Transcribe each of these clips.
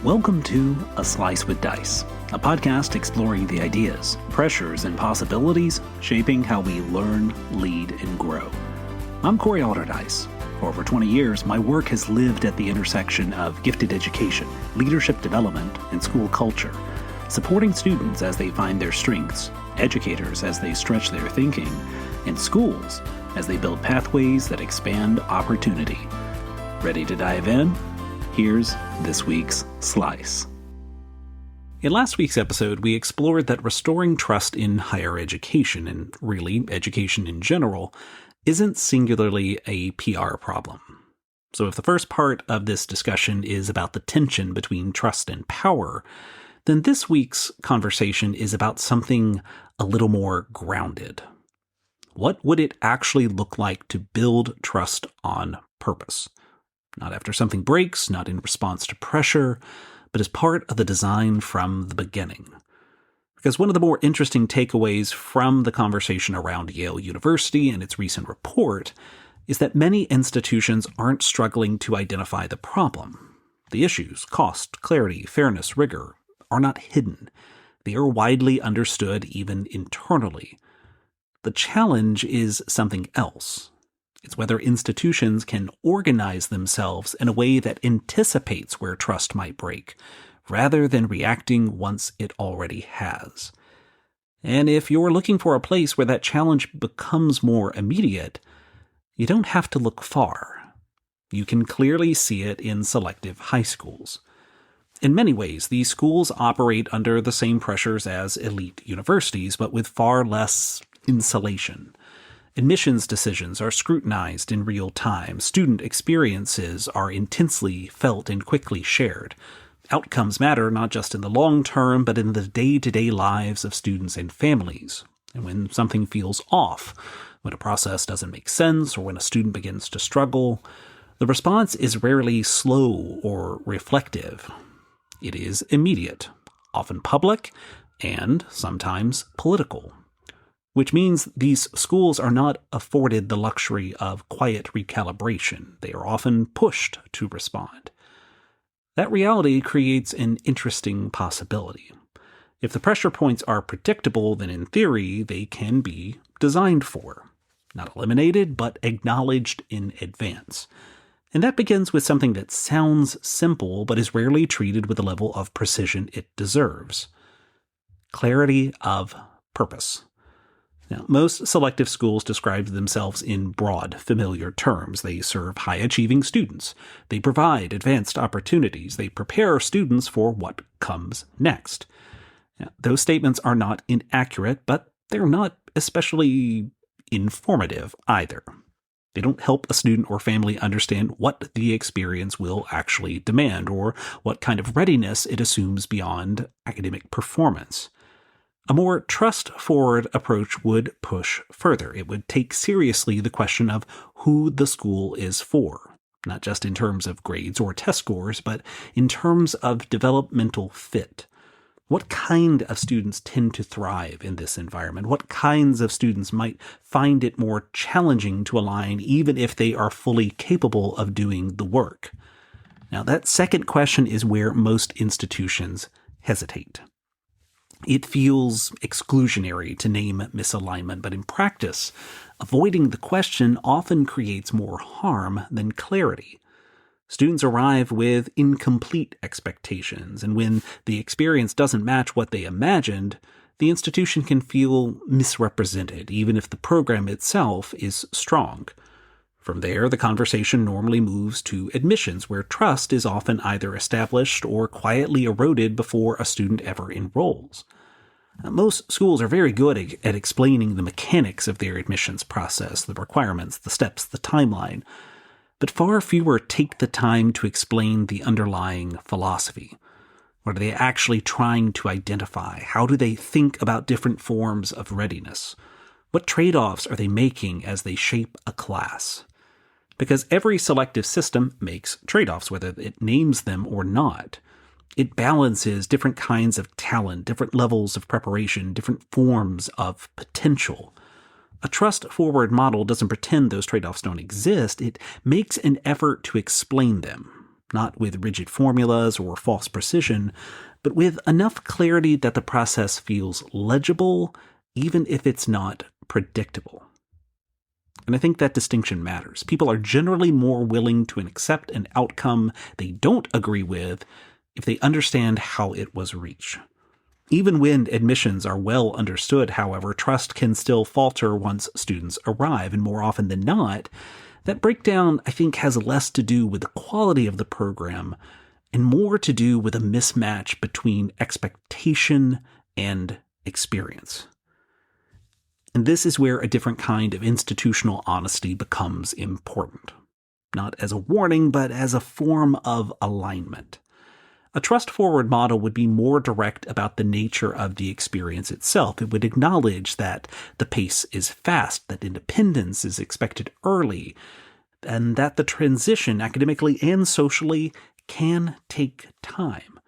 Welcome to A Slice with Dice, a podcast exploring the ideas, pressures, and possibilities shaping how we learn, lead, and grow. I'm Corey Alderdice. For over 20 years, my work has lived at the intersection of gifted education, leadership development, and school culture, supporting students as they find their strengths, educators as they stretch their thinking, and schools as they build pathways that expand opportunity. Ready to dive in? Here's this week's Slice. In last week's episode, we explored that restoring trust in higher education, and really education in general, isn't singularly a PR problem. So if the first part of this discussion is about the tension between trust and power, then this week's conversation is about something a little more grounded. What would it actually look like to build trust on purpose? Not after something breaks, not in response to pressure, but as part of the design from the beginning. Because one of the more interesting takeaways from the conversation around Yale University and its recent report is that many institutions aren't struggling to identify the problem. The issues, cost, clarity, fairness, rigor, are not hidden. They are widely understood even internally. The challenge is something else. It's whether institutions can organize themselves in a way that anticipates where trust might break, rather than reacting once it already has. And if you're looking for a place where that challenge becomes more immediate, you don't have to look far. You can clearly see it in selective high schools. In many ways, these schools operate under the same pressures as elite universities, but with far less insulation. Admissions decisions are scrutinized in real time. Student experiences are intensely felt and quickly shared. Outcomes matter not just in the long term, but in the day-to-day lives of students and families. And when something feels off, when a process doesn't make sense, or when a student begins to struggle, the response is rarely slow or reflective. It is immediate, often public, and sometimes political. Which means these schools are not afforded the luxury of quiet recalibration. They are often pushed to respond. That reality creates an interesting possibility. If the pressure points are predictable, then in theory, they can be designed for. Not eliminated, but acknowledged in advance. And that begins with something that sounds simple, but is rarely treated with the level of precision it deserves. Clarity of purpose. Now, most selective schools describe themselves in broad, familiar terms. They serve high-achieving students. They provide advanced opportunities. They prepare students for what comes next. Now, those statements are not inaccurate, but they're not especially informative either. They don't help a student or family understand what the experience will actually demand or what kind of readiness it assumes beyond academic performance. A more trust-forward approach would push further. It would take seriously the question of who the school is for, not just in terms of grades or test scores, but in terms of developmental fit. What kind of students tend to thrive in this environment? What kinds of students might find it more challenging to align even if they are fully capable of doing the work? Now, that second question is where most institutions hesitate. It feels exclusionary to name misalignment, but in practice, avoiding the question often creates more harm than clarity. Students arrive with incomplete expectations, and when the experience doesn't match what they imagined, the institution can feel misrepresented, even if the program itself is strong. From there, the conversation normally moves to admissions, where trust is often either established or quietly eroded before a student ever enrolls. Most schools are very good at explaining the mechanics of their admissions process, the requirements, the steps, the timeline, but far fewer take the time to explain the underlying philosophy. What are they actually trying to identify? How do they think about different forms of readiness? What trade-offs are they making as they shape a class? Because every selective system makes trade-offs, whether it names them or not. It balances different kinds of talent, different levels of preparation, different forms of potential. A trust-forward model doesn't pretend those trade-offs don't exist. It makes an effort to explain them. not with rigid formulas or false precision, but with enough clarity that the process feels legible, even if it's not predictable. And I think that distinction matters. People are generally more willing to accept an outcome they don't agree with if they understand how it was reached. Even when admissions are well understood, however, trust can still falter once students arrive, and more often than not, that breakdown, I think, has less to do with the quality of the program and more to do with a mismatch between expectation and experience. And this is where a different kind of institutional honesty becomes important, not as a warning, but as a form of alignment. A trust-forward model would be more direct about the nature of the experience itself. It would acknowledge that the pace is fast, that independence is expected early, and that the transition, academically and socially, can take time.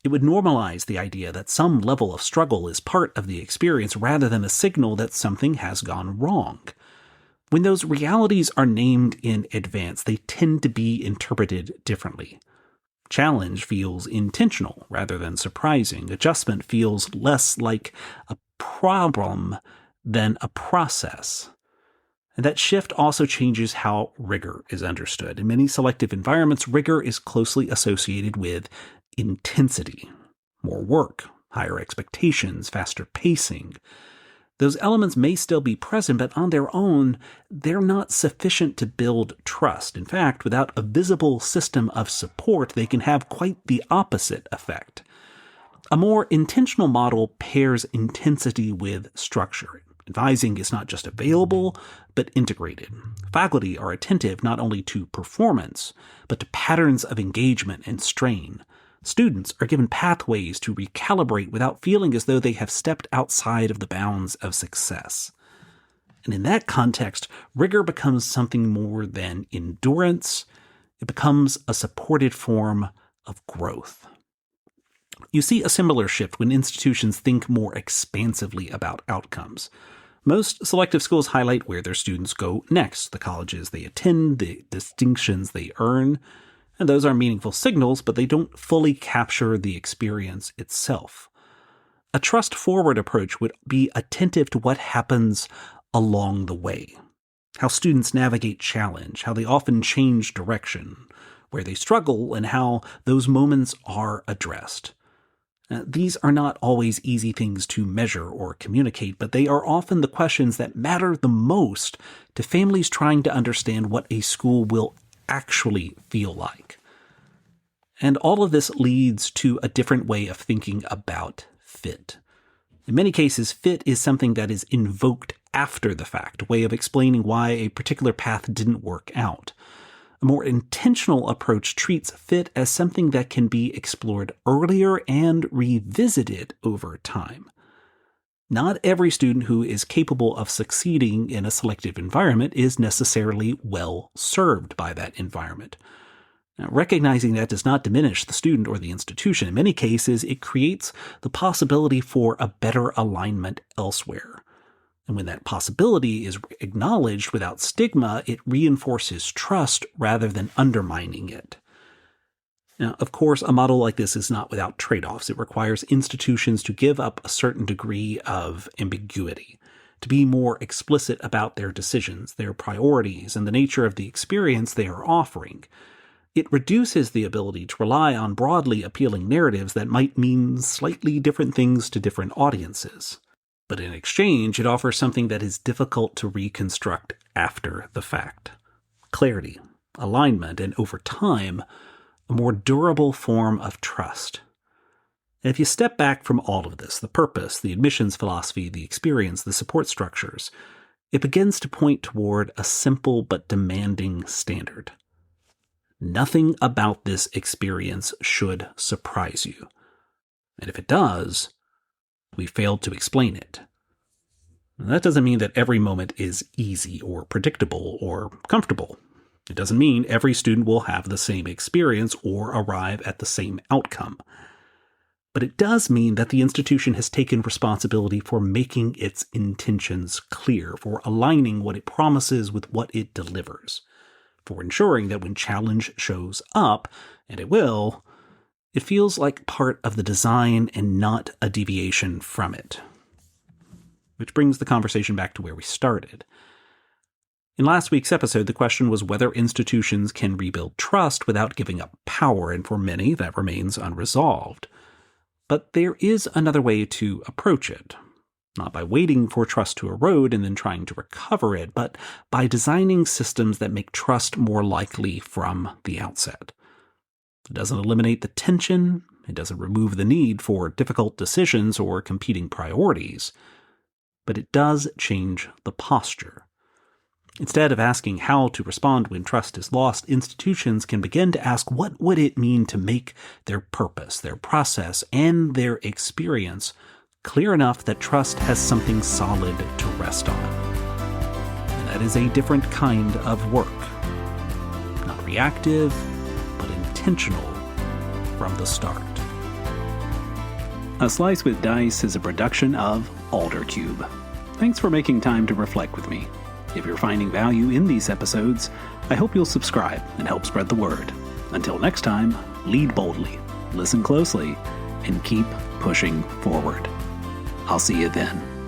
It would normalize the idea that some level of struggle is part of the experience rather than a signal that something has gone wrong. When those realities are named in advance, they tend to be interpreted differently. Challenge feels intentional rather than surprising. Adjustment feels less like a problem than a process. And that shift also changes how rigor is understood. In many selective environments, rigor is closely associated with intensity, more work, higher expectations, faster pacing. Those elements may still be present, but on their own, they're not sufficient to build trust. In fact, without a visible system of support, they can have quite the opposite effect. A more intentional model pairs intensity with structure. Advising is not just available, but integrated. Faculty are attentive not only to performance, but to patterns of engagement and strain. Students are given pathways to recalibrate without feeling as though they have stepped outside of the bounds of success. And in that context, rigor becomes something more than endurance. It becomes a supported form of growth. You see a similar shift when institutions think more expansively about outcomes. Most selective schools highlight where their students go next, the colleges they attend, the distinctions they earn. And those are meaningful signals, but they don't fully capture the experience itself. A trust-forward approach would be attentive to what happens along the way, how students navigate challenge, how they often change direction, where they struggle, and how those moments are addressed. These are not always easy things to measure or communicate, but they are often the questions that matter the most to families trying to understand what a school will actually feel like. And all of this leads to a different way of thinking about fit. In many cases, fit is something that is invoked after the fact, a way of explaining why a particular path didn't work out. A more intentional approach treats fit as something that can be explored earlier and revisited over time. Not every student who is capable of succeeding in a selective environment is necessarily well served by that environment. Now, recognizing that does not diminish the student or the institution. In many cases, it creates the possibility for a better alignment elsewhere. And when that possibility is acknowledged without stigma, it reinforces trust rather than undermining it. Now, of course, a model like this is not without trade-offs. It requires institutions to give up a certain degree of ambiguity, to be more explicit about their decisions, their priorities, and the nature of the experience they are offering. It reduces the ability to rely on broadly appealing narratives that might mean slightly different things to different audiences. But in exchange, it offers something that is difficult to reconstruct after the fact: clarity, alignment, and over time, a more durable form of trust. And if you step back from all of this, the purpose, the admissions philosophy, the experience, the support structures, it begins to point toward a simple but demanding standard. Nothing about this experience should surprise you. And if it does, we failed to explain it. That doesn't mean that every moment is easy or predictable or comfortable. It doesn't mean every student will have the same experience or arrive at the same outcome. But it does mean that the institution has taken responsibility for making its intentions clear, for aligning what it promises with what it delivers, for ensuring that when challenge shows up, and it will, it feels like part of the design and not a deviation from it. Which brings the conversation back to where we started. In last week's episode, the question was whether institutions can rebuild trust without giving up power, and for many, that remains unresolved. But there is another way to approach it. Not by waiting for trust to erode and then trying to recover it, but by designing systems that make trust more likely from the outset. It doesn't eliminate the tension, it doesn't remove the need for difficult decisions or competing priorities, but it does change the posture. Instead of asking how to respond when trust is lost, institutions can begin to ask what would it mean to make their purpose, their process, and their experience clear enough that trust has something solid to rest on. And that is a different kind of work. Not reactive, but intentional from the start. A Slice with Dice is a production of Aldercube. Thanks for making time to reflect with me. If you're finding value in these episodes, I hope you'll subscribe and help spread the word. Until next time, lead boldly, listen closely, and keep pushing forward. I'll see you then.